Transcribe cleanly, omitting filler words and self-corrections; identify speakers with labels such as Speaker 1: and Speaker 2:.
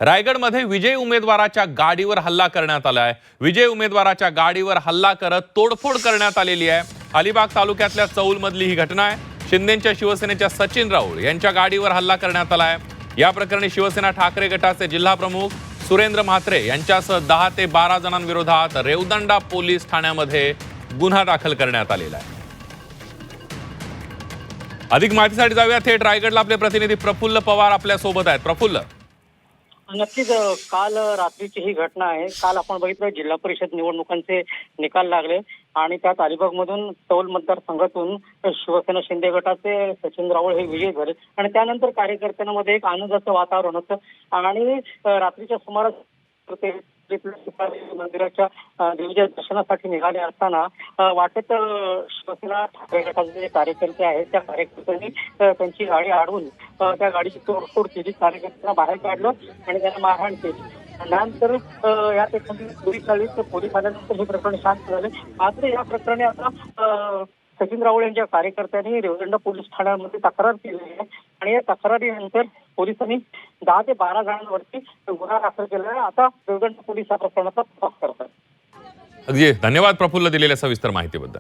Speaker 1: रायगडमध्ये विजय उमेदवाराच्या गाडीवर हल्ला करण्यात आलाय। विजय उमेदवाराच्या गाडीवर हल्ला करत तोडफोड करण्यात आलेली आहे। अलिबाग तालुक्यातल्या चौलमधली ही घटना आहे। शिंदेच्या शिवसेनेच्या सचिन राऊळ यांच्या गाडीवर हल्ला करण्यात आलाय। या प्रकरणी शिवसेना ठाकरे गटाचे जिल्हा प्रमुख सुरेंद्र म्हात्रे यांच्यासह 10 ते 12 जणांविरोधात रेवदंडा पोलीस ठाण्यामध्ये गुन्हा दाखल करण्यात आलेला आहे। अधिक माहितीसाठी जाऊया थेट रायगडला। आपले प्रतिनिधी प्रफुल्ल पवार आपल्या सोबत आहेत। प्रफुल्ल,
Speaker 2: नक्कीच काल रात्रीची ही घटना आहे। काल आपण बघितलं जिल्हा परिषद निवडणुकांचे निकाल लागले आणि त्यात अलिबागमधून तौल मतदारसंघातून शिवसेना शिंदे गटाचे सचिन राऊळ हे विजयी झाले आणि त्यानंतर कार्यकर्त्यांमध्ये एक आनंदाचं वातावरण होतं आणि रात्रीच्या सुमारास ते मंदिराच्या देवीच्या दर्शनासाठी निघाले असताना वाटेत शिवसेना ठाकरे गटाचे जे कार्यकर्ते आहेत त्या कार्यकर्त्यांनी त्यांची गाडी अडवून त्या गाडीची तोडफोड केली। कार्यकर्त्यांना बाहेर काढलं आणि त्यांना मारहाण केली। त्यानंतर या ठिकाणी पोलीस आले। पोलीस आल्यानंतर हे प्रकरण शांत झाले। मात्र या प्रकरणी आता सचिन राऊळ यांच्या कार्यकर्त्यांनी रेवदंडा पोलीस ठाण्यामध्ये तक्रार केली आहे आणि या तक्रारीनंतर पोलिसांनी 10 ते 12 जणांवरती गुन्हा दाखल केला आहे। आता रेवदंडा पोलीस या प्रकरणाचा तपास करतात।
Speaker 1: अगदी धन्यवाद प्रफुल्ल दिलेल्या सविस्तर माहितीबद्दल।